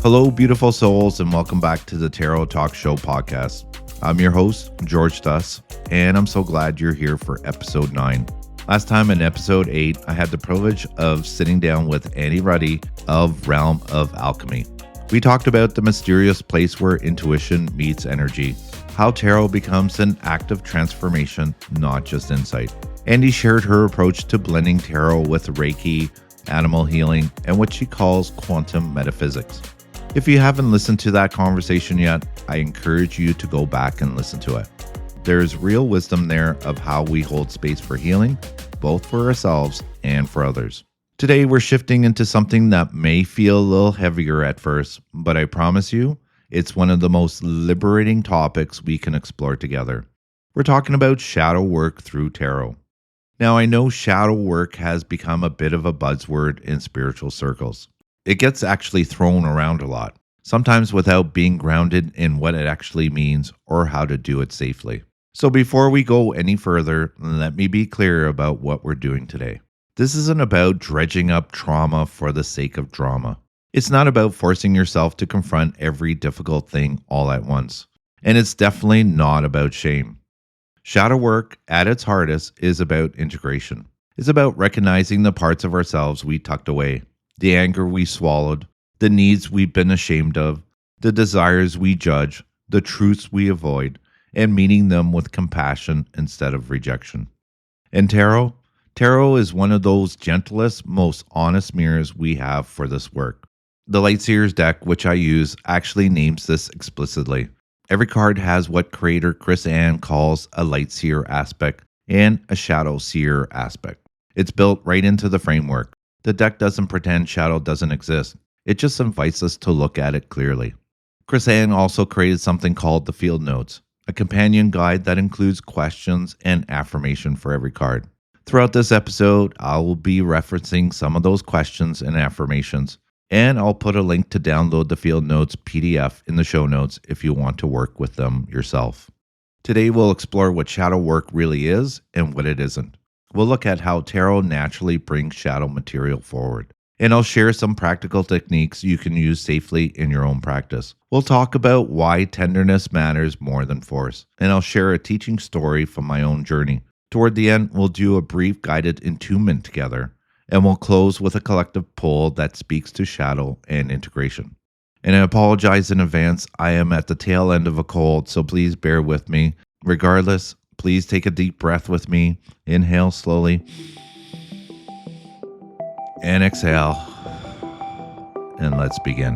Hello, beautiful souls, and welcome back to the Tarot Talk Show podcast. I'm your host, George Dus, and I'm so glad you're here for episode 9. Last time in episode 8, I had the privilege of sitting down with Annie Ruddy of Realm of Alchemy. We talked about the mysterious place where intuition meets energy, how tarot becomes an act of transformation, not just insight. Annie shared her approach to blending tarot with Reiki, animal healing, and what she calls quantum metaphysics. If you haven't listened to that conversation yet, I encourage you to go back and listen to it. There's real wisdom there of how we hold space for healing, both for ourselves and for others. Today, we're shifting into something that may feel a little heavier at first, but I promise you, it's one of the most liberating topics we can explore together. We're talking about shadow work through tarot. Now, I know shadow work has become a bit of a buzzword in spiritual circles. It gets actually thrown around a lot, sometimes without being grounded in what it actually means or how to do it safely. So before we go any further, let me be clear about what we're doing today. This isn't about dredging up trauma for the sake of drama. It's not about forcing yourself to confront every difficult thing all at once. And it's definitely not about shame. Shadow work, at its hardest, is about integration. It's about recognizing the parts of ourselves we tucked away. The anger we swallowed, the needs we've been ashamed of, the desires we judge, the truths we avoid, and meeting them with compassion instead of rejection. And tarot is one of those gentlest, most honest mirrors we have for this work. The Lightseers deck, which I use, actually names this explicitly. Every card has what creator Chris Ann calls a Lightseer aspect and a Shadow Seer aspect. It's built right into the framework. The deck doesn't pretend shadow doesn't exist. It just invites us to look at it clearly. Chris Ann also created something called the Field Notes, a companion guide that includes questions and affirmation for every card. Throughout this episode, I will be referencing some of those questions and affirmations, and I'll put a link to download the Field Notes PDF in the show notes if you want to work with them yourself. Today, we'll explore what shadow work really is and what it isn't. We'll look at how tarot naturally brings shadow material forward. And I'll share some practical techniques you can use safely in your own practice. We'll talk about why tenderness matters more than force. And I'll share a teaching story from my own journey. Toward the end, we'll do a brief guided attunement together. And we'll close with a collective poll that speaks to shadow and integration. And I apologize in advance. I am at the tail end of a cold, so please bear with me. Regardless, please take a deep breath with me. Inhale slowly. And exhale. And let's begin.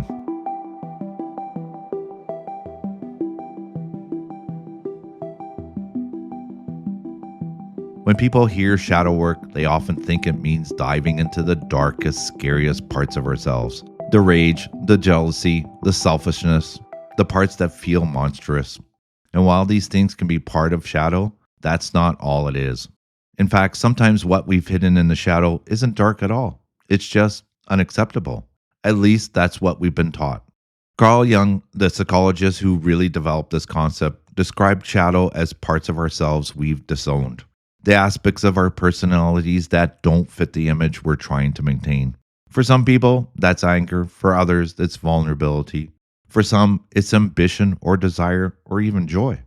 When people hear shadow work, they often think it means diving into the darkest, scariest parts of ourselves. The rage, the jealousy, the selfishness, the parts that feel monstrous. And while these things can be part of shadow, that's not all it is. In fact, sometimes what we've hidden in the shadow isn't dark at all. It's just unacceptable. At least that's what we've been taught. Carl Jung, the psychologist who really developed this concept, described shadow as parts of ourselves we've disowned. The aspects of our personalities that don't fit the image we're trying to maintain. For some people, that's anger. For others, it's vulnerability. For some, it's ambition or desire or even joy.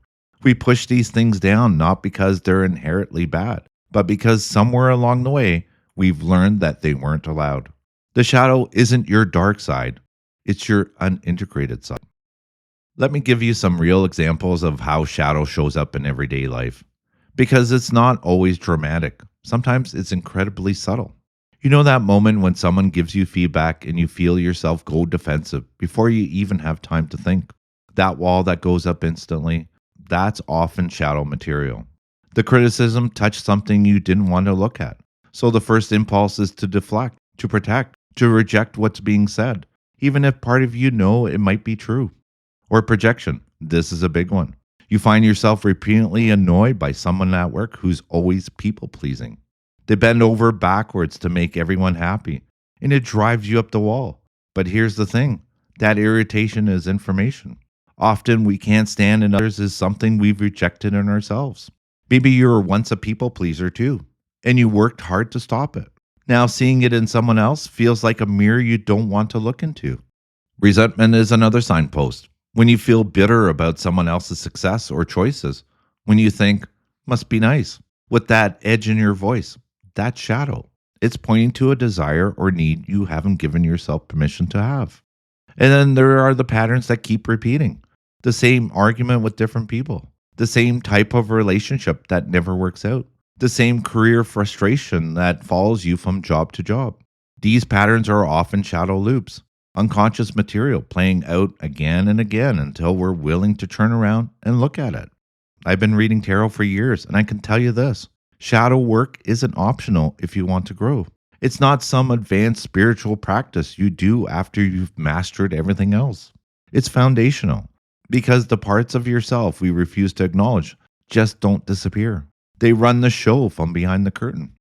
We push these things down not because they're inherently bad, but because somewhere along the way, we've learned that they weren't allowed. The shadow isn't your dark side, it's your unintegrated side. Let me give you some real examples of how shadow shows up in everyday life. Because it's not always dramatic, sometimes it's incredibly subtle. You know that moment when someone gives you feedback and you feel yourself go defensive before you even have time to think? That wall that goes up instantly, that's often shadow material. The criticism touched something you didn't want to look at. So the first impulse is to deflect, to protect, to reject what's being said, even if part of you know it might be true. Or projection. This is a big one. You find yourself repeatedly annoyed by someone at work who's always people-pleasing. They bend over backwards to make everyone happy, and it drives you up the wall. But here's the thing, that irritation is information. Often we can't stand in others is something we've rejected in ourselves. Maybe you were once a people pleaser too, and you worked hard to stop it. Now seeing it in someone else feels like a mirror you don't want to look into. Resentment is another signpost. When you feel bitter about someone else's success or choices, when you think, must be nice, with that edge in your voice, that's shadow. It's pointing to a desire or need you haven't given yourself permission to have. And then there are the patterns that keep repeating. The same argument with different people, the same type of relationship that never works out, the same career frustration that follows you from job to job. These patterns are often shadow loops, unconscious material playing out again and again until we're willing to turn around and look at it. I've been reading tarot for years, and I can tell you this, shadow work isn't optional if you want to grow. It's not some advanced spiritual practice you do after you've mastered everything else. It's foundational, because the parts of yourself we refuse to acknowledge just don't disappear. They run the show from behind the curtain.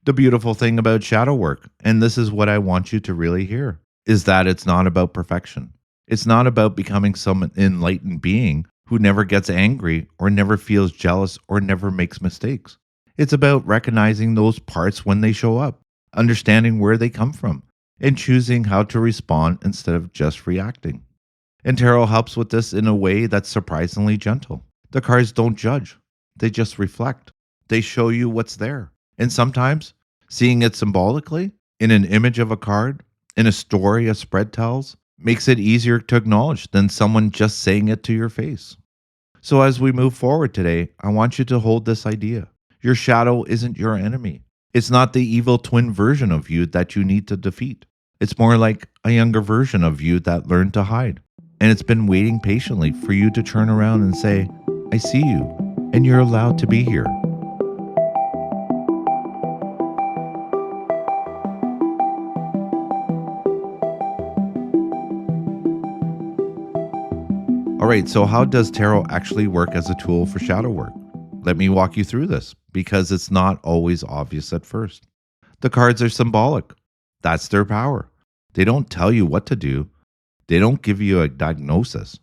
The beautiful thing about shadow work, and this is what I want you to really hear, is that it's not about perfection. It's not about becoming some enlightened being who never gets angry or never feels jealous or never makes mistakes. It's about recognizing those parts when they show up, understanding where they come from, and choosing how to respond instead of just reacting. And tarot helps with this in a way that's surprisingly gentle. The cards don't judge, they just reflect. They show you what's there. And sometimes, seeing it symbolically, in an image of a card, in a story a spread tells, makes it easier to acknowledge than someone just saying it to your face. So as we move forward today, I want you to hold this idea. Your shadow isn't your enemy. It's not the evil twin version of you that you need to defeat. It's more like a younger version of you that learned to hide. And it's been waiting patiently for you to turn around and say, I see you, and you're allowed to be here. All right, so how does tarot actually work as a tool for shadow work? Let me walk you through this, because it's not always obvious at first. The cards are symbolic. That's their power. They don't tell you what to do. They don't give you a diagnosis.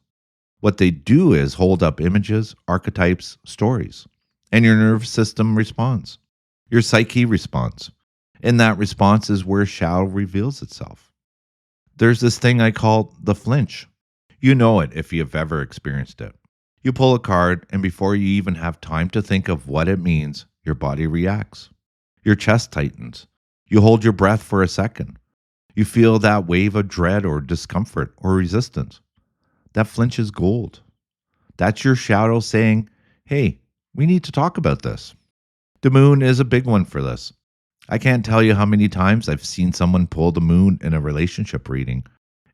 What they do is hold up images, archetypes, stories, and your nervous system responds. Your psyche responds. And that response is where shadow reveals itself. There's this thing I call the flinch. You know it if you've ever experienced it. You pull a card, and before you even have time to think of what it means, your body reacts. Your chest tightens. You hold your breath for a second. You feel that wave of dread or discomfort or resistance. That flinch is gold. That's your shadow saying, hey, we need to talk about this. The moon is a big one for this. I can't tell you how many times I've seen someone pull the moon in a relationship reading,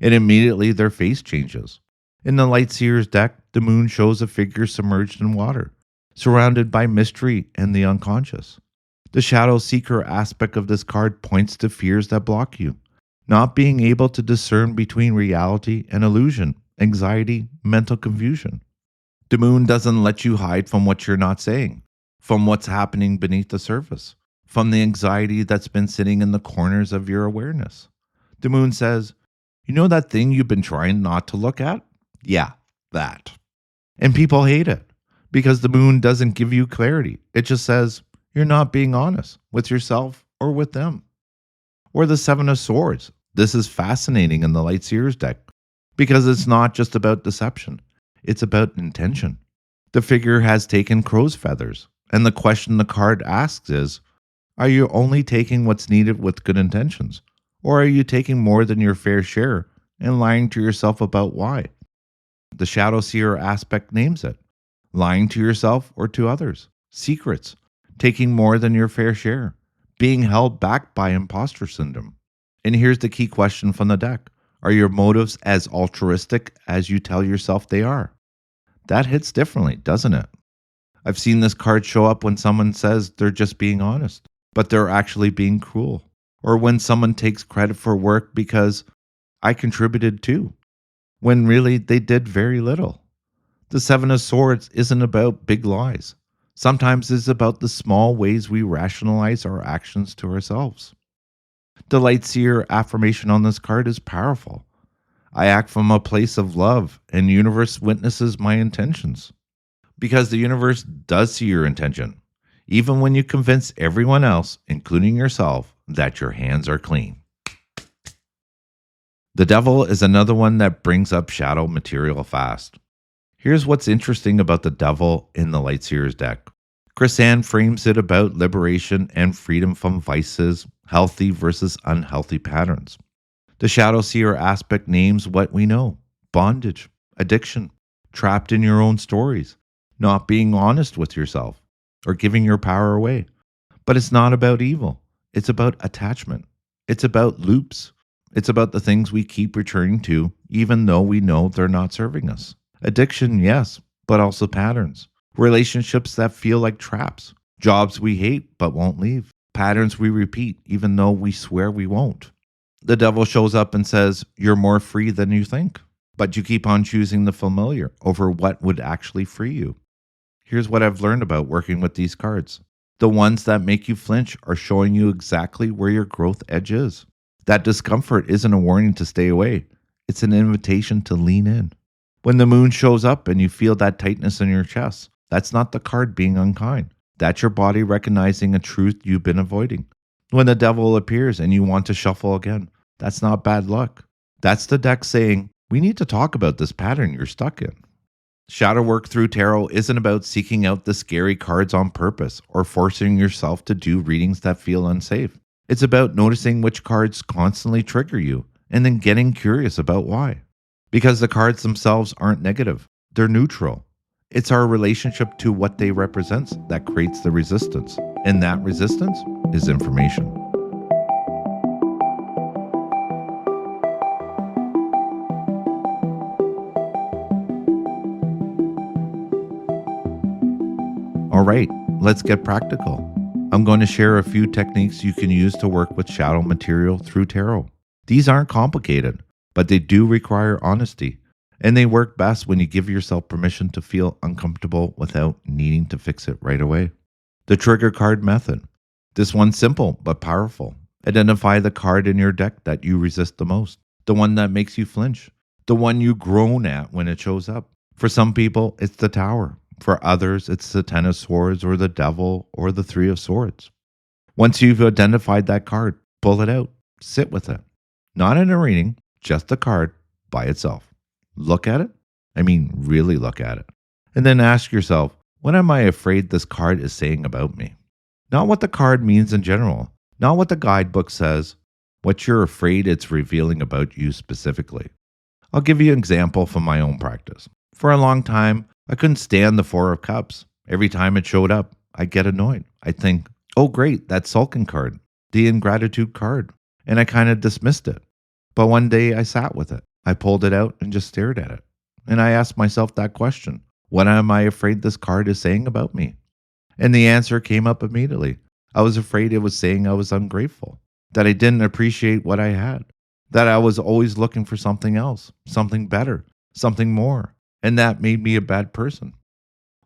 and immediately their face changes. In the Light Seer's deck, the moon shows a figure submerged in water, surrounded by mystery and the unconscious. The shadow seeker aspect of this card points to fears that block you, not being able to discern between reality and illusion, anxiety, mental confusion. The moon doesn't let you hide from what you're not saying, from what's happening beneath the surface, from the anxiety that's been sitting in the corners of your awareness. The moon says, you know that thing you've been trying not to look at? Yeah, that. And people hate it because the moon doesn't give you clarity. It just says you're not being honest with yourself or with them. Or the Seven of Swords. This is fascinating in the Light Seer's deck because it's not just about deception. It's about intention. The figure has taken crow's feathers, and the question the card asks is, are you only taking what's needed with good intentions? Or are you taking more than your fair share and lying to yourself about why? The shadow seer aspect names it. Lying to yourself or to others. Secrets. Taking more than your fair share. Being held back by imposter syndrome. And here's the key question from the deck. Are your motives as altruistic as you tell yourself they are? That hits differently, doesn't it? I've seen this card show up when someone says they're just being honest, but they're actually being cruel. Or when someone takes credit for work because I contributed too, when really they did very little. The Seven of Swords isn't about big lies. Sometimes it's about the small ways we rationalize our actions to ourselves. The light seer affirmation on this card is powerful. I act from a place of love, and the universe witnesses my intentions. Because the universe does see your intention, even when you convince everyone else, including yourself, that your hands are clean. The devil is another one that brings up shadow material fast. Here's what's interesting about the devil in the Light Seer's deck. Chrisanne frames it about liberation and freedom from vices, healthy versus unhealthy patterns. The Shadow Seer aspect names what we know: bondage, addiction, trapped in your own stories, not being honest with yourself, or giving your power away. But it's not about evil, it's about attachment, it's about loops, it's about the things we keep returning to, even though we know they're not serving us. Addiction, yes, but also patterns. Relationships that feel like traps. Jobs we hate but won't leave. Patterns we repeat even though we swear we won't. The devil shows up and says, "You're more free than you think." But you keep on choosing the familiar over what would actually free you. Here's what I've learned about working with these cards. The ones that make you flinch are showing you exactly where your growth edge is. That discomfort isn't a warning to stay away. It's an invitation to lean in. When the moon shows up and you feel that tightness in your chest, that's not the card being unkind. That's your body recognizing a truth you've been avoiding. When the devil appears and you want to shuffle again, that's not bad luck. That's the deck saying, we need to talk about this pattern you're stuck in. Shadow work through tarot isn't about seeking out the scary cards on purpose or forcing yourself to do readings that feel unsafe. It's about noticing which cards constantly trigger you and then getting curious about why. Because the cards themselves aren't negative, they're neutral. It's our relationship to what they represent that creates the resistance. And that resistance is information. All right, let's get practical. I'm going to share a few techniques you can use to work with shadow material through tarot. These aren't complicated, but they do require honesty. And they work best when you give yourself permission to feel uncomfortable without needing to fix it right away. The trigger card method. This one's simple but powerful. Identify the card in your deck that you resist the most, the one that makes you flinch, the one you groan at when it shows up. For some people, it's the Tower. For others, it's the Ten of Swords or the Devil or the Three of Swords. Once you've identified that card, pull it out, sit with it. Not in a reading, just the card by itself. Look at it. I mean, really look at it. And then ask yourself, what am I afraid this card is saying about me? Not what the card means in general, not what the guidebook says, what you're afraid it's revealing about you specifically. I'll give you an example from my own practice. For a long time, I couldn't stand the Four of Cups. Every time it showed up, I'd get annoyed. I'd think, oh great, that sulking card, the ingratitude card. And I kind of dismissed it. But one day I sat with it. I pulled it out and just stared at it. And I asked myself that question. What am I afraid this card is saying about me? And the answer came up immediately. I was afraid it was saying I was ungrateful, that I didn't appreciate what I had, that I was always looking for something else, something better, something more. And that made me a bad person.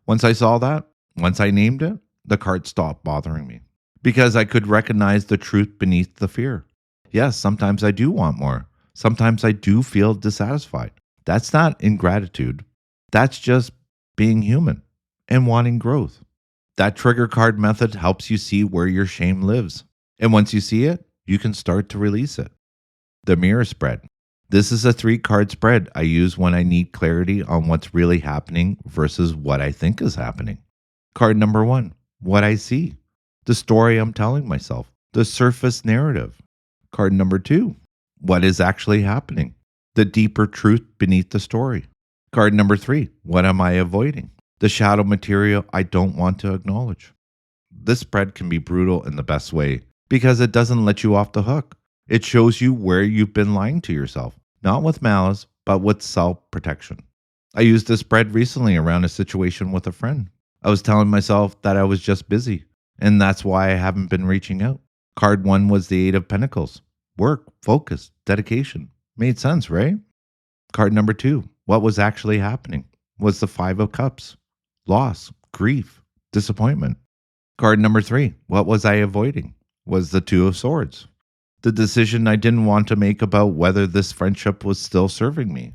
Once I saw that, once I named it, the card stopped bothering me because I could recognize the truth beneath the fear. Yes, sometimes I do want more. Sometimes I do feel dissatisfied. That's not ingratitude. That's just being human and wanting growth. That trigger card method helps you see where your shame lives. And once you see it, you can start to release it. The mirror spread. This is a 3-card spread I use when I need clarity on what's really happening versus what I think is happening. Card number 1, what I see. The story I'm telling myself. The surface narrative. Card number 2, what is actually happening. The deeper truth beneath the story. Card number 3, what am I avoiding? The shadow material I don't want to acknowledge. This spread can be brutal in the best way because it doesn't let you off the hook. It shows you where you've been lying to yourself, not with malice, but with self-protection. I used this spread recently around a situation with a friend. I was telling myself that I was just busy, and that's why I haven't been reaching out. Card 1 was the 8 of Pentacles. Work, focus, dedication. Made sense, right? Card number 2, what was actually happening, was the 5 of Cups. Loss, grief, disappointment. Card number 3, what was I avoiding? Was the Two of Swords. The decision I didn't want to make about whether this friendship was still serving me.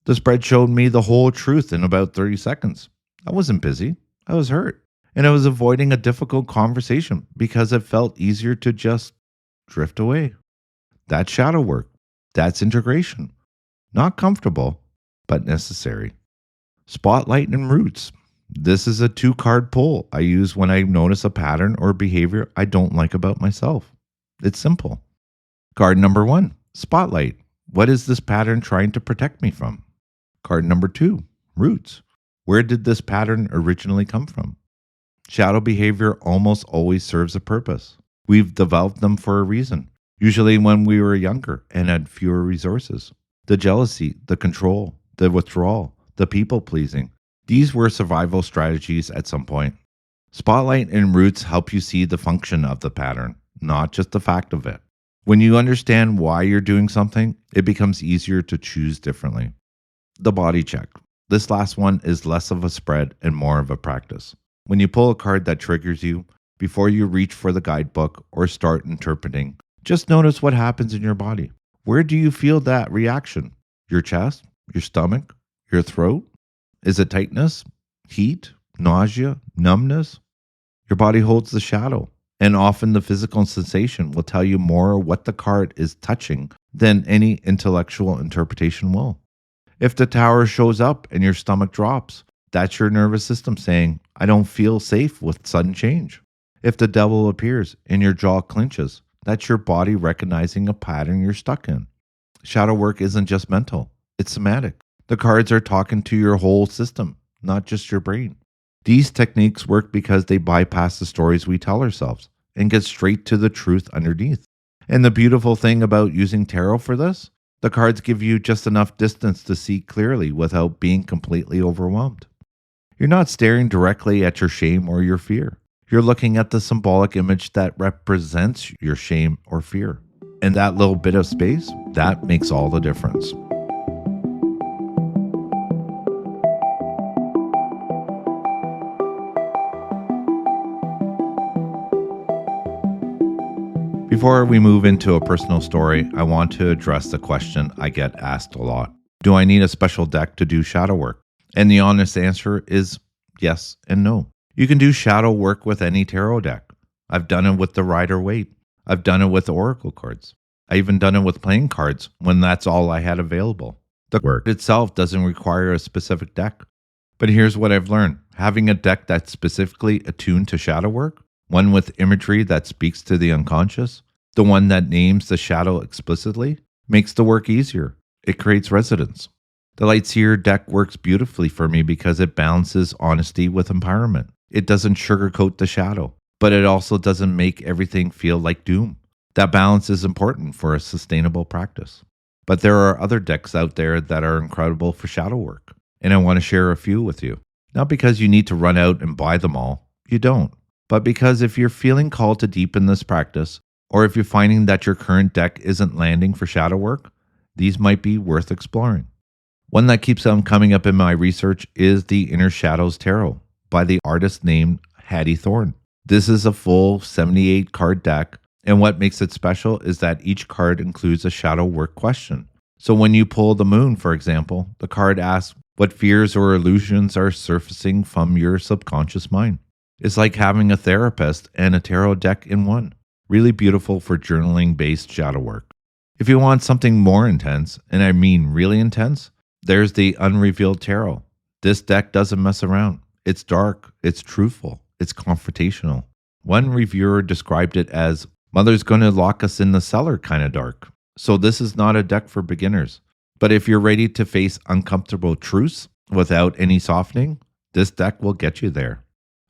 The spread showed me the whole truth in about 30 seconds. I wasn't busy, I was hurt. And I was avoiding a difficult conversation because it felt easier to just drift away. That's shadow work. That's integration. Not comfortable, but necessary. Spotlight and roots. This is a 2-card pull I use when I notice a pattern or behavior I don't like about myself. It's simple. Card number 1, spotlight. What is this pattern trying to protect me from? Card number 2, roots. Where did this pattern originally come from? Shadow behavior almost always serves a purpose. We've developed them for a reason, usually when we were younger and had fewer resources. The jealousy, the control, the withdrawal, the people pleasing. These were survival strategies at some point. Spotlight and roots help you see the function of the pattern, not just the fact of it. When you understand why you're doing something, it becomes easier to choose differently. The body check. This last one is less of a spread and more of a practice. When you pull a card that triggers you, before you reach for the guidebook or start interpreting, just notice what happens in your body. Where do you feel that reaction? Your chest? Your stomach? Your throat? Is it tightness? Heat? Nausea? Numbness? Your body holds the shadow, and often the physical sensation will tell you more what the card is touching than any intellectual interpretation will. If the tower shows up and your stomach drops, that's your nervous system saying, I don't feel safe with sudden change. If the devil appears and your jaw clenches, that's your body recognizing a pattern you're stuck in. Shadow work isn't just mental, it's somatic. The cards are talking to your whole system, not just your brain. These techniques work because they bypass the stories we tell ourselves and get straight to the truth underneath. And the beautiful thing about using tarot for this, the cards give you just enough distance to see clearly without being completely overwhelmed. You're not staring directly at your shame or your fear. You're looking at the symbolic image that represents your shame or fear. And that little bit of space, that makes all the difference. Before we move into a personal story, I want to address the question I get asked a lot. Do I need a special deck to do shadow work? And the honest answer is yes and no. You can do shadow work with any tarot deck. I've done it with the Rider-Waite. I've done it with oracle cards. I even done it with playing cards when that's all I had available. The work itself doesn't require a specific deck. But here's what I've learned. Having a deck that's specifically attuned to shadow work, one with imagery that speaks to the unconscious, the one that names the shadow explicitly, makes the work easier. It creates resonance. The Lightseer deck works beautifully for me because it balances honesty with empowerment. It doesn't sugarcoat the shadow, but it also doesn't make everything feel like doom. That balance is important for a sustainable practice. But there are other decks out there that are incredible for shadow work, and I want to share a few with you. Not because you need to run out and buy them all, you don't. But because if you're feeling called to deepen this practice, or if you're finding that your current deck isn't landing for shadow work, these might be worth exploring. One that keeps on coming up in my research is the Inner Shadows Tarot by the artist named Hattie Thorne. This is a full 78 card deck, and what makes it special is that each card includes a shadow work question. So when you pull the moon, for example, the card asks what fears or illusions are surfacing from your subconscious mind. It's like having a therapist and a tarot deck in one. Really beautiful for journaling-based shadow work. If you want something more intense, and I mean really intense, there's the Unrevealed Tarot. This deck doesn't mess around. It's dark, it's truthful, it's confrontational. One reviewer described it as, Mother's gonna lock us in the cellar kind of dark. So this is not a deck for beginners. But if you're ready to face uncomfortable truths without any softening, this deck will get you there.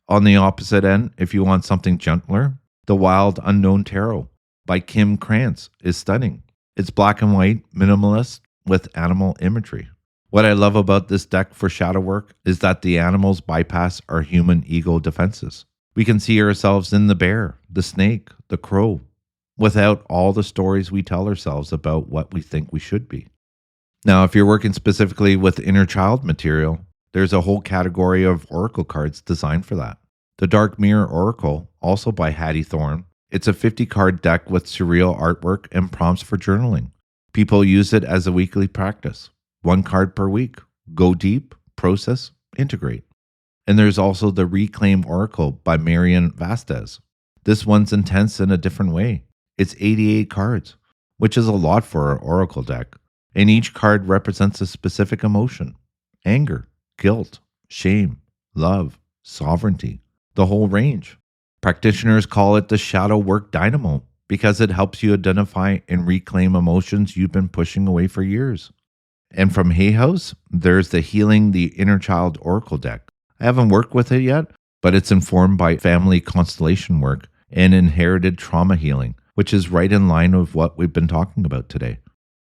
On the opposite end, if you want something gentler, The Wild Unknown Tarot by Kim Krantz is stunning. It's black and white, minimalist, with animal imagery. What I love about this deck for shadow work is that the animals bypass our human ego defenses. We can see ourselves in the bear, the snake, the crow, without all the stories we tell ourselves about what we think we should be. Now, if you're working specifically with inner child material, there's a whole category of oracle cards designed for that. The Dark Mirror Oracle, also by Hattie Thorne. It's a 50 card deck with surreal artwork and prompts for journaling. People use it as a weekly practice. One card per week. Go deep, process, integrate. And there's also the Reclaim Oracle by Marian Vasquez. This one's intense in a different way. It's 88 cards, which is a lot for an oracle deck. And each card represents a specific emotion: anger, guilt, shame, love, sovereignty, the whole range. Practitioners call it the shadow work dynamo because it helps you identify and reclaim emotions you've been pushing away for years. And from Hay House, there's the Healing the Inner Child Oracle deck. I haven't worked with it yet, but it's informed by family constellation work and inherited trauma healing, which is right in line with what we've been talking about today.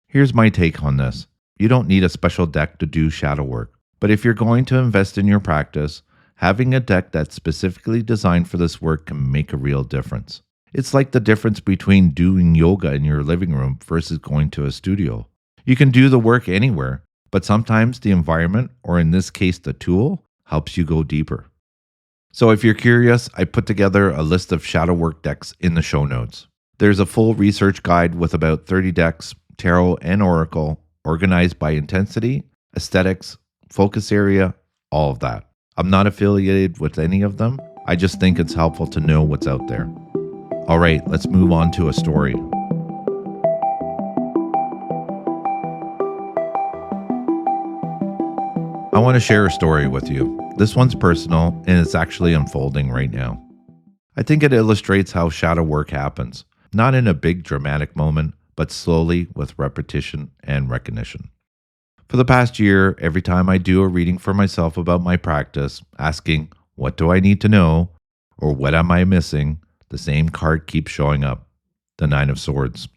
Here's my take on this. You don't need a special deck to do shadow work, but if you're going to invest in your practice, having a deck that's specifically designed for this work can make a real difference. It's like the difference between doing yoga in your living room versus going to a studio. You can do the work anywhere, but sometimes the environment, or in this case the tool, helps you go deeper. So if you're curious, I put together a list of shadow work decks in the show notes. There's a full research guide with about 30 decks, tarot and oracle, organized by intensity, aesthetics, focus area, all of that. I'm not affiliated with any of them. I just think it's helpful to know what's out there. All right, let's move on to a story. I want to share a story with you. This one's personal and it's actually unfolding right now. I think it illustrates how shadow work happens, not in a big dramatic moment, but slowly with repetition and recognition. For the past year, every time I do a reading for myself about my practice, asking, what do I need to know? Or what am I missing? The same card keeps showing up, the Nine of Swords.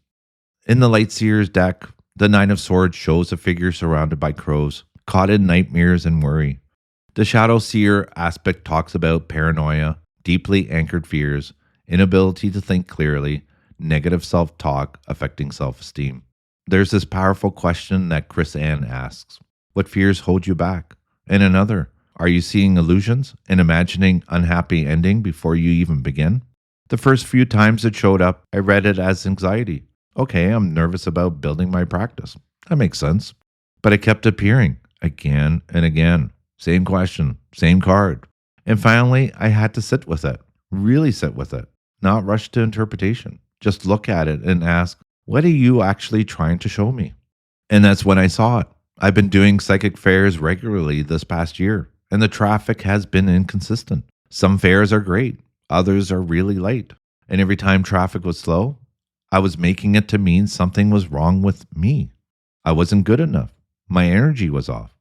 In the Light Seer's deck, the Nine of Swords shows a figure surrounded by crows, caught in nightmares and worry. The Shadow Seer aspect talks about paranoia, deeply anchored fears, inability to think clearly, negative self-talk affecting self-esteem. There's this powerful question that Chris Ann asks: what fears hold you back? And another: are you seeing illusions and imagining unhappy ending before you even begin? The first few times it showed up, I read it as anxiety. Okay, I'm nervous about building my practice. That makes sense. But it kept appearing again and again. Same question, same card. And finally, I had to sit with it, really sit with it, not rush to interpretation. Just look at it and ask, what are you actually trying to show me? And that's when I saw it. I've been doing psychic fairs regularly this past year, and the traffic has been inconsistent. Some fairs are great, others are really light. And every time traffic was slow, I was making it to mean something was wrong with me. I wasn't good enough. My energy was off.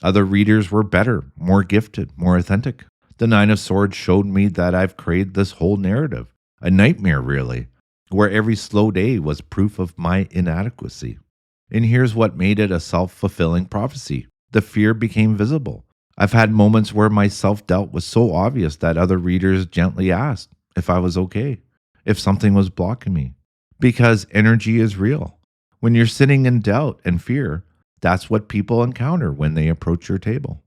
Other readers were better, more gifted, more authentic. The Nine of Swords showed me that I've created this whole narrative, a nightmare really, where every slow day was proof of my inadequacy. And here's what made it a self-fulfilling prophecy. The fear became visible. I've had moments where my self-doubt was so obvious that other readers gently asked if I was okay, if something was blocking me. Because energy is real. When you're sitting in doubt and fear, that's what people encounter when they approach your table.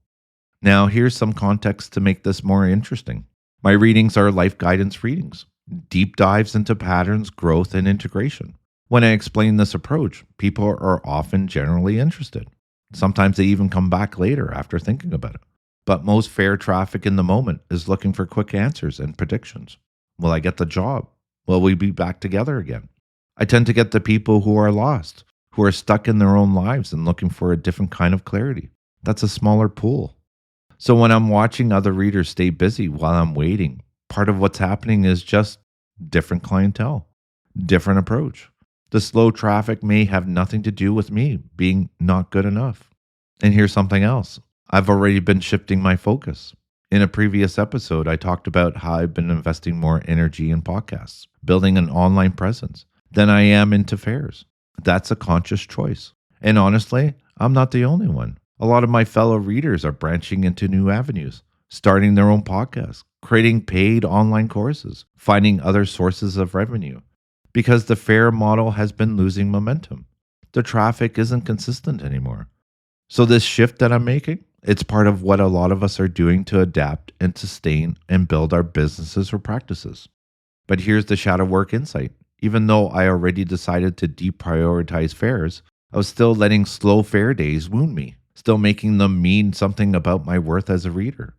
Now, here's some context to make this more interesting. My readings are life guidance readings, deep dives into patterns, growth, and integration. When I explain this approach, people are often generally interested. Sometimes they even come back later after thinking about it. But most fair traffic in the moment is looking for quick answers and predictions. Will I get the job? Will we be back together again? I tend to get the people who are lost, who are stuck in their own lives and looking for a different kind of clarity. That's a smaller pool. So when I'm watching other readers stay busy while I'm waiting, part of what's happening is just different clientele, different approach. The slow traffic may have nothing to do with me being not good enough. And here's something else. I've already been shifting my focus. In a previous episode, I talked about how I've been investing more energy in podcasts, building an online presence, than I am into fairs. That's a conscious choice. And honestly, I'm not the only one. A lot of my fellow readers are branching into new avenues, starting their own podcasts, creating paid online courses, finding other sources of revenue. Because the fair model has been losing momentum. The traffic isn't consistent anymore. So this shift that I'm making, It's part of what a lot of us are doing to adapt and sustain and build our businesses or practices. But here's the shadow work insight. Even though I already decided to deprioritize fairs, I was still letting slow fair days wound me, still making them mean something about my worth as a reader.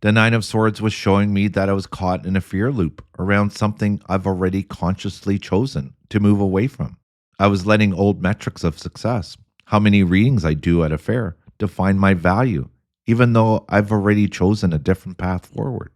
The Nine of Swords was showing me that I was caught in a fear loop around something I've already consciously chosen to move away from. I was letting old metrics of success, how many readings I do at a fair, define my value, even though I've already chosen a different path forward.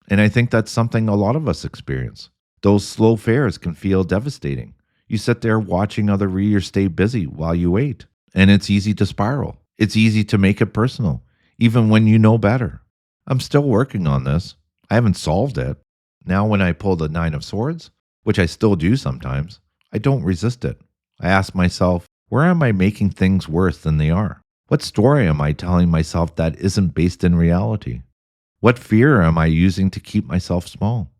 And I think that's something a lot of us experience. Those slow fairs can feel devastating. You sit there watching other readers stay busy while you wait, and it's easy to spiral. It's easy to make it personal, even when you know better. I'm still working on this. I haven't solved it. Now, when I pull the Nine of Swords, which I still do sometimes, I don't resist it. I ask myself, where am I making things worse than they are? What story am I telling myself that isn't based in reality? What fear am I using to keep myself small?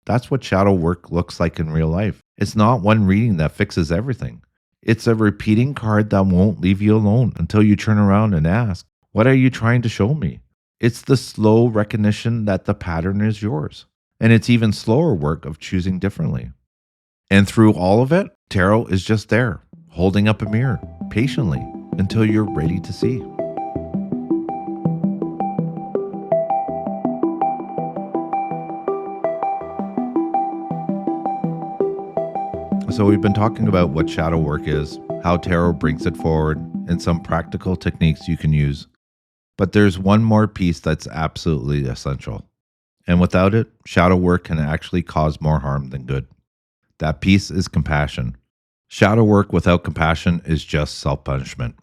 That's what shadow work looks like in real life. It's not one reading that fixes everything. It's a repeating card that won't leave you alone until you turn around and ask, what are you trying to show me? It's the slow recognition that the pattern is yours. And it's even slower work of choosing differently. And through all of it, tarot is just there, holding up a mirror, patiently, until you're ready to see. So we've been talking about what shadow work is, how tarot brings it forward, and some practical techniques you can use. But there's one more piece that's absolutely essential. And without it, shadow work can actually cause more harm than good. That piece is compassion. Shadow work without compassion is just self-punishment.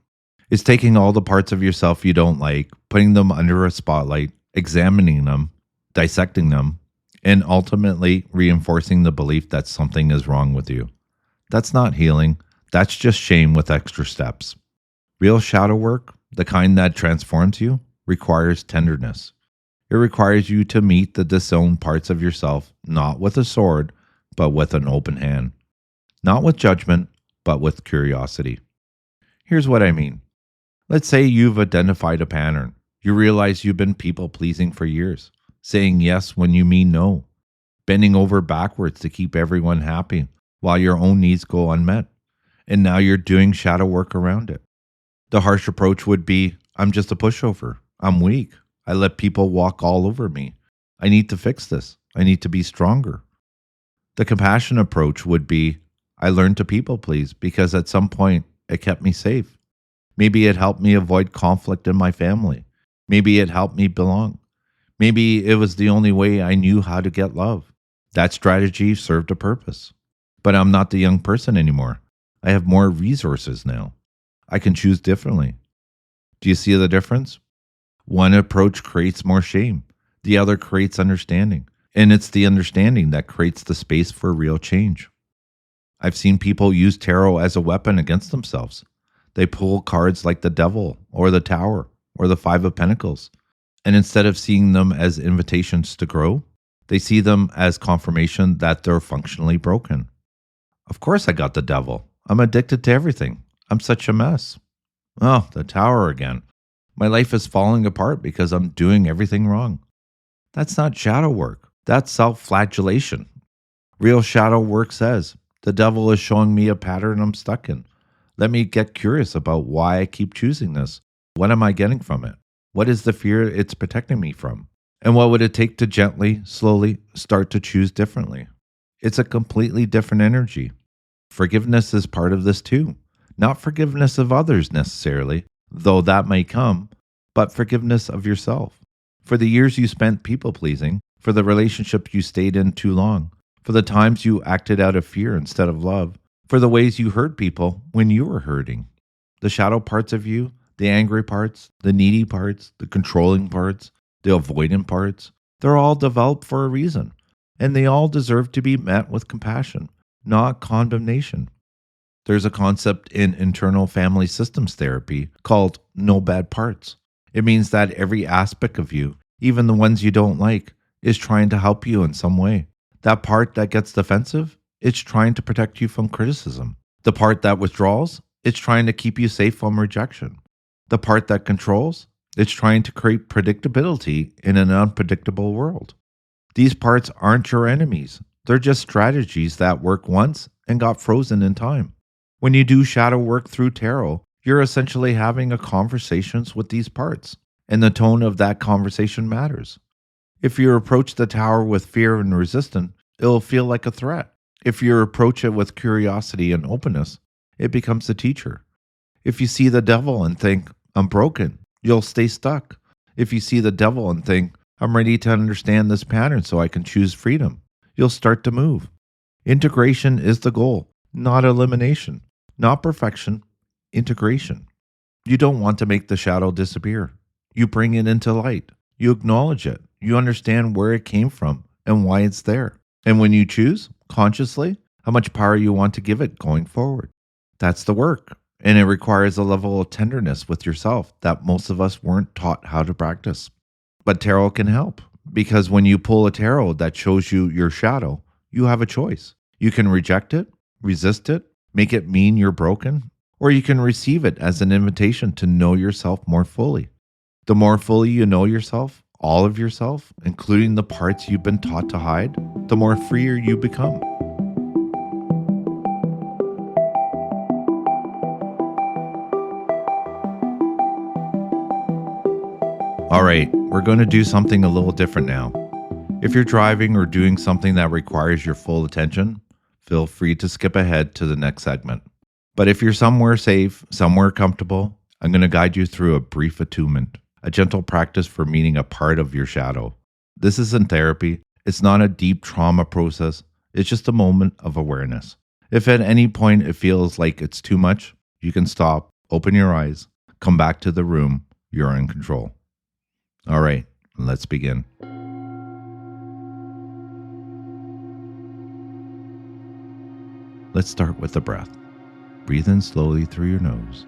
It's taking all the parts of yourself you don't like, putting them under a spotlight, examining them, dissecting them, and ultimately reinforcing the belief that something is wrong with you. That's not healing. That's just shame with extra steps. Real shadow work, the kind that transforms you, requires tenderness. It requires you to meet the disowned parts of yourself, not with a sword, but with an open hand. Not with judgment, but with curiosity. Here's what I mean. Let's say you've identified a pattern. You realize you've been people-pleasing for years, saying yes when you mean no, bending over backwards to keep everyone happy while your own needs go unmet. And now you're doing shadow work around it. The harsh approach would be, I'm just a pushover. I'm weak. I let people walk all over me. I need to fix this. I need to be stronger. The compassion approach would be, I learned to people please because at some point it kept me safe. Maybe it helped me avoid conflict in my family. Maybe it helped me belong. Maybe it was the only way I knew how to get love. That strategy served a purpose. But I'm not the young person anymore. I have more resources now. I can choose differently. Do you see the difference? One approach creates more shame. The other creates understanding. And it's the understanding that creates the space for real change. I've seen people use tarot as a weapon against themselves. They pull cards like the Devil or the Tower or the Five of Pentacles. And instead of seeing them as invitations to grow, they see them as confirmation that they're functionally broken. Of course I got the Devil. I'm addicted to everything. I'm such a mess. Oh, the Tower again. My life is falling apart because I'm doing everything wrong. That's not shadow work. That's self-flagellation. Real shadow work says, the devil is showing me a pattern I'm stuck in. Let me get curious about why I keep choosing this. What am I getting from it? What is the fear it's protecting me from? And what would it take to gently, slowly start to choose differently? It's a completely different energy. Forgiveness is part of this too. Not forgiveness of others necessarily, though that may come, but forgiveness of yourself. For the years you spent people-pleasing, for the relationships you stayed in too long, for the times you acted out of fear instead of love, for the ways you hurt people when you were hurting. The shadow parts of you, the angry parts, the needy parts, the controlling parts, the avoidant parts, they're all developed for a reason, and they all deserve to be met with compassion, not condemnation. There's a concept in internal family systems therapy called no bad parts. It means that every aspect of you, even the ones you don't like, is trying to help you in some way. That part that gets defensive, it's trying to protect you from criticism. The part that withdraws, it's trying to keep you safe from rejection. The part that controls, It's trying to create predictability in an unpredictable world. These parts aren't your enemies. They're just strategies that worked once and got frozen in time. When you do shadow work through tarot, you're essentially having a conversations with these parts, and the tone of that conversation matters. If you approach the tower with fear and resistance, it'll feel like a threat. If you approach it with curiosity and openness, it becomes a teacher. If you see the devil and think, I'm broken, you'll stay stuck. If you see the devil and think, I'm ready to understand this pattern so I can choose freedom, you'll start to move. Integration is the goal, not elimination, not perfection, integration. You don't want to make the shadow disappear. You bring it into light. You acknowledge it. You understand where it came from and why it's there. And when you choose, consciously, how much power you want to give it going forward. That's the work. And it requires a level of tenderness with yourself that most of us weren't taught how to practice. But tarot can help because when you pull a tarot that shows you your shadow, you have a choice. You can reject it, resist it, make it mean you're broken, or you can receive it as an invitation to know yourself more fully. The more fully you know yourself, all of yourself, including the parts you've been taught to hide, the more freer you become. All right, we're going to do something a little different now. If you're driving or doing something that requires your full attention, feel free to skip ahead to the next segment. But if you're somewhere safe, somewhere comfortable, I'm going to guide you through a brief attunement, a gentle practice for meeting a part of your shadow. This isn't therapy. It's not a deep trauma process. It's just a moment of awareness. If at any point it feels like it's too much, you can stop, open your eyes, come back to the room. You're in control. All right, let's begin. Let's start with the breath. Breathe in slowly through your nose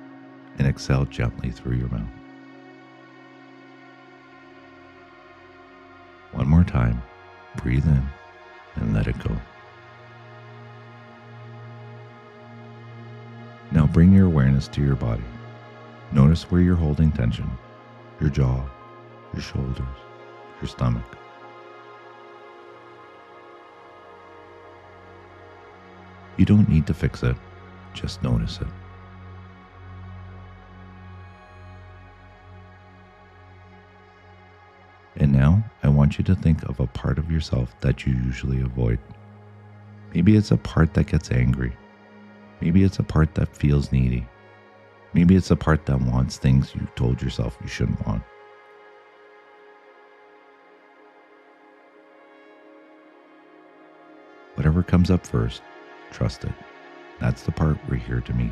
and exhale gently through your mouth. One more time. Breathe in and let it go. Now bring your awareness to your body. Notice where you're holding tension, your jaw, your shoulders, your stomach. You don't need to fix it, just notice it. And now I want you to think of a part of yourself that you usually avoid. Maybe it's a part that gets angry. Maybe it's a part that feels needy. Maybe it's a part that wants things you told yourself you shouldn't want. Whatever comes up first, trust it. That's the part we're here to meet.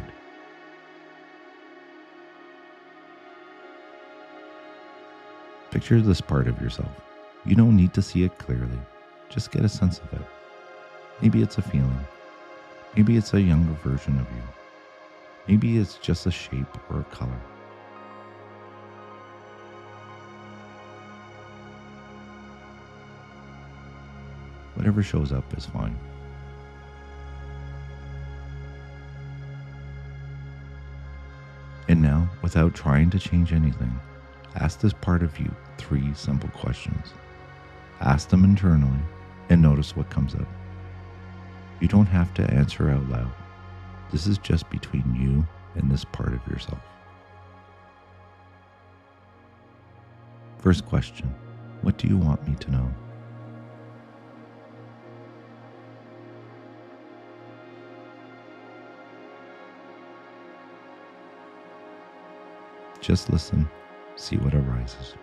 Picture this part of yourself. You don't need to see it clearly. Just get a sense of it. Maybe it's a feeling. Maybe it's a younger version of you. Maybe it's just a shape or a color. Whatever shows up is fine. And now, without trying to change anything, ask this part of you 3 simple questions. Ask them internally and notice what comes up. You don't have to answer out loud. This is just between you and this part of yourself. First question, what do you want me to know? Just listen, see what arises.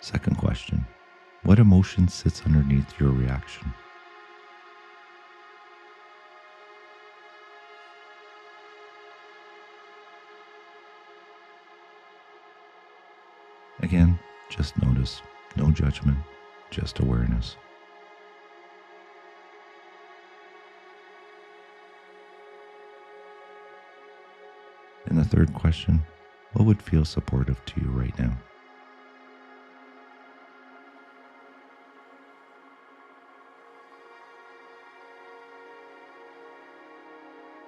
Second question, what emotion sits underneath your reaction? Again, just notice, no judgment, just awareness. And the third question, what would feel supportive to you right now?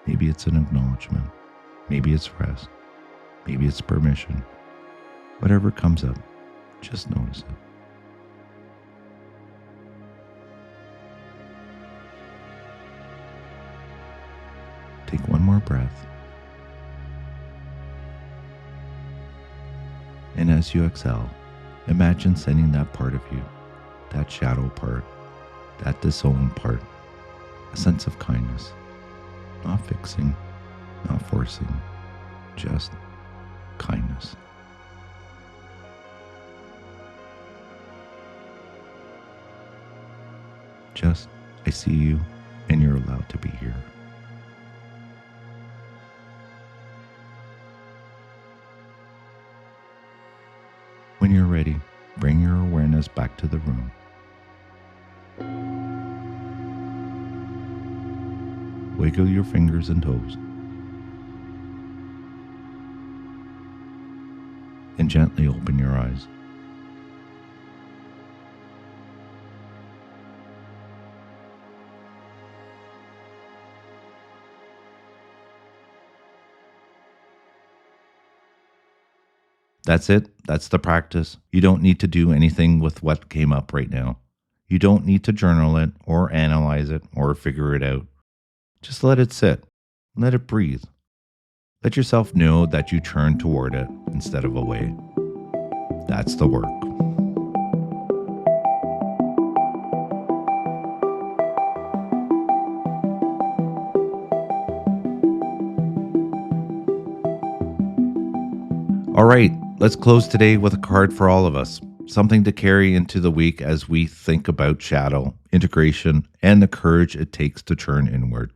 Maybe it's an acknowledgement. Maybe it's rest. Maybe it's permission. Whatever comes up, just notice it. Take one more breath. And as you exhale, imagine sending that part of you, that shadow part, that disowned part, a sense of kindness. Not fixing, not forcing, just kindness. Just, I see you, and you're allowed to be here. When you're ready, bring your awareness back to the room. Wiggle your fingers and toes. And gently open your eyes. That's it. That's the practice. You don't need to do anything with what came up right now. You don't need to journal it or analyze it or figure it out. Just let it sit. Let it breathe. Let yourself know that you turn toward it instead of away. That's the work. All right, let's close today with a card for all of us. Something to carry into the week as we think about shadow, integration, and the courage it takes to turn inward.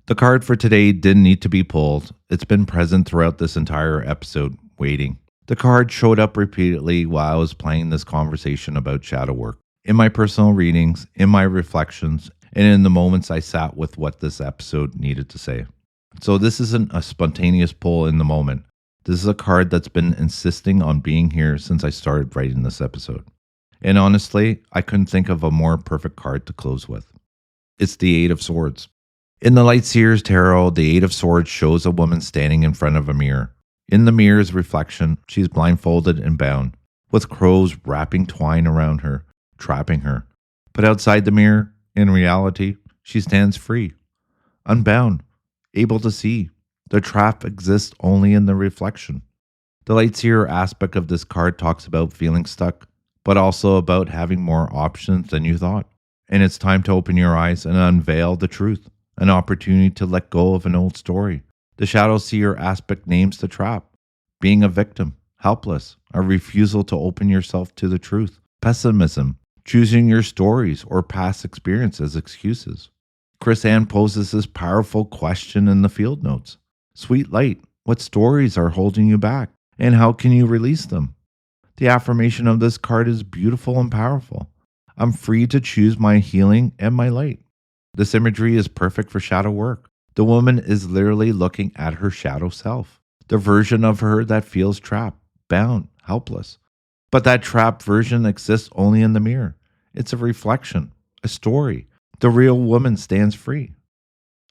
The card for today didn't need to be pulled. It's been present throughout this entire episode, waiting. The card showed up repeatedly while I was playing this conversation about shadow work. In my personal readings, in my reflections, and in the moments I sat with what this episode needed to say. So this isn't a spontaneous pull in the moment. This is a card that's been insisting on being here since I started writing this episode. And honestly, I couldn't think of a more perfect card to close with. It's the Eight of Swords. In the Light Seer's Tarot, the Eight of Swords shows a woman standing in front of a mirror. In the mirror's reflection, she's blindfolded and bound, with crows wrapping twine around her, trapping her. But outside the mirror, in reality, she stands free, unbound, able to see. The trap exists only in the reflection. The Light Seer aspect of this card talks about feeling stuck, but also about having more options than you thought. And it's time to open your eyes and unveil the truth. An opportunity to let go of an old story. The Shadow Seer aspect names the trap. Being a victim, helpless, a refusal to open yourself to the truth. Pessimism, choosing your stories or past experience as excuses. Chris Ann poses this powerful question in the field notes. Sweet light, what stories are holding you back? And how can you release them? The affirmation of this card is beautiful and powerful. I'm free to choose my healing and my light. This imagery is perfect for shadow work. The woman is literally looking at her shadow self, the version of her that feels trapped, bound, helpless. But that trapped version exists only in the mirror. It's a reflection, a story. The real woman stands free.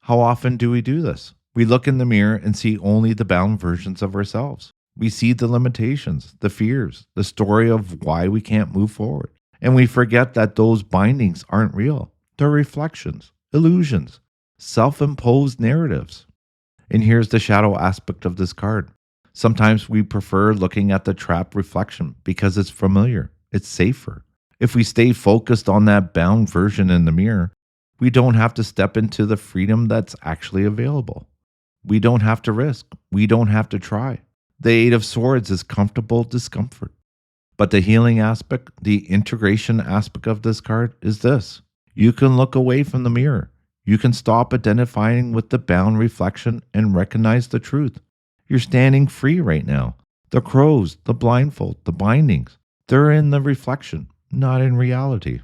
How often do we do this? We look in the mirror and see only the bound versions of ourselves. We see the limitations, the fears, the story of why we can't move forward. And we forget that those bindings aren't real. They're reflections, illusions, self-imposed narratives. And here's the shadow aspect of this card. Sometimes we prefer looking at the trap reflection because it's familiar, it's safer. If we stay focused on that bound version in the mirror, we don't have to step into the freedom that's actually available. We don't have to risk. We don't have to try. The Eight of Swords is comfortable discomfort. But the healing aspect, the integration aspect of this card is this. You can look away from the mirror. You can stop identifying with the bound reflection and recognize the truth. You're standing free right now. The crows, the blindfold, the bindings, they're in the reflection, not in reality.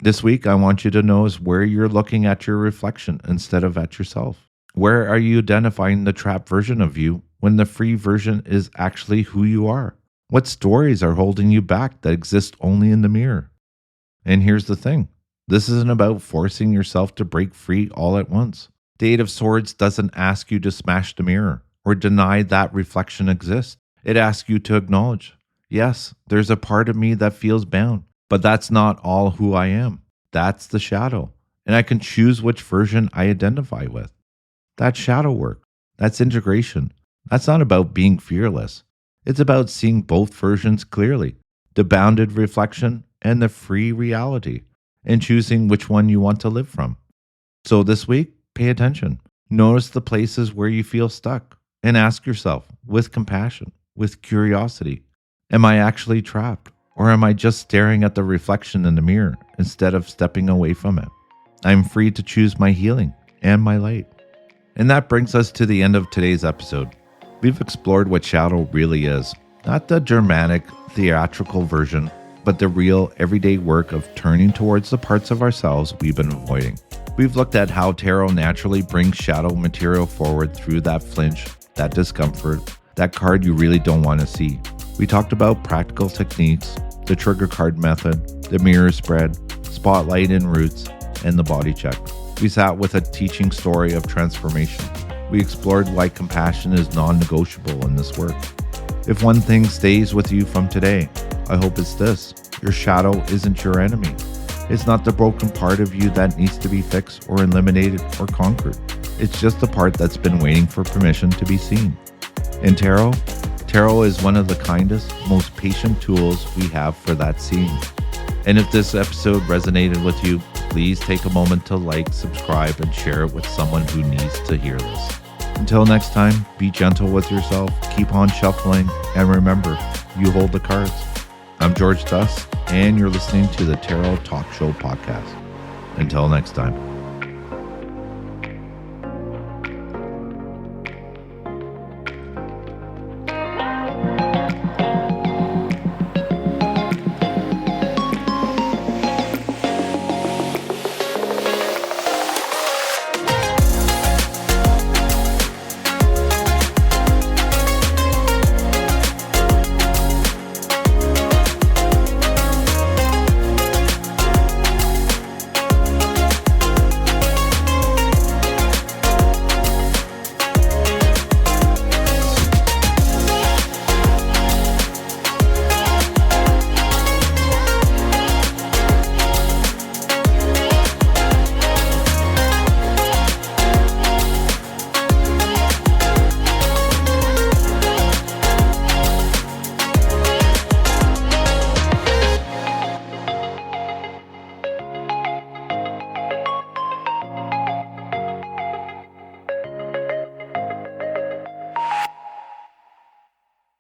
This week, I want you to notice where you're looking at your reflection instead of at yourself. Where are you identifying the trapped version of you when the free version is actually who you are? What stories are holding you back that exist only in the mirror? And here's the thing. This isn't about forcing yourself to break free all at once. The Eight of Swords doesn't ask you to smash the mirror or deny that reflection exists. It asks you to acknowledge, yes, there's a part of me that feels bound, but that's not all who I am. That's the shadow, and I can choose which version I identify with. That's shadow work. That's integration. That's not about being fearless. It's about seeing both versions clearly, the bounded reflection and the free reality, and choosing which one you want to live from. So this week, pay attention. Notice the places where you feel stuck and ask yourself with compassion, with curiosity, am I actually trapped? Or am I just staring at the reflection in the mirror instead of stepping away from it? I'm free to choose my healing and my light. And that brings us to the end of today's episode. We've explored what shadow really is, not the dramatic, theatrical version, but the real, everyday work of turning towards the parts of ourselves we've been avoiding. We've looked at how tarot naturally brings shadow material forward through that flinch, that discomfort, that card you really don't want to see. We talked about practical techniques, the trigger card method, the mirror spread, spotlight and roots, and the body check. We sat with a teaching story of transformation. We explored why compassion is non-negotiable in this work. If one thing stays with you from today, I hope it's this. Your shadow isn't your enemy. It's not the broken part of you that needs to be fixed or eliminated or conquered. It's just the part that's been waiting for permission to be seen. In tarot is one of the kindest, most patient tools we have for that seeing. And if this episode resonated with you, please take a moment to like, subscribe, and share it with someone who needs to hear this. Until next time, be gentle with yourself, keep on shuffling, and remember, you hold the cards. I'm George Dus, and you're listening to the Tarot Talk Show podcast. Until next time.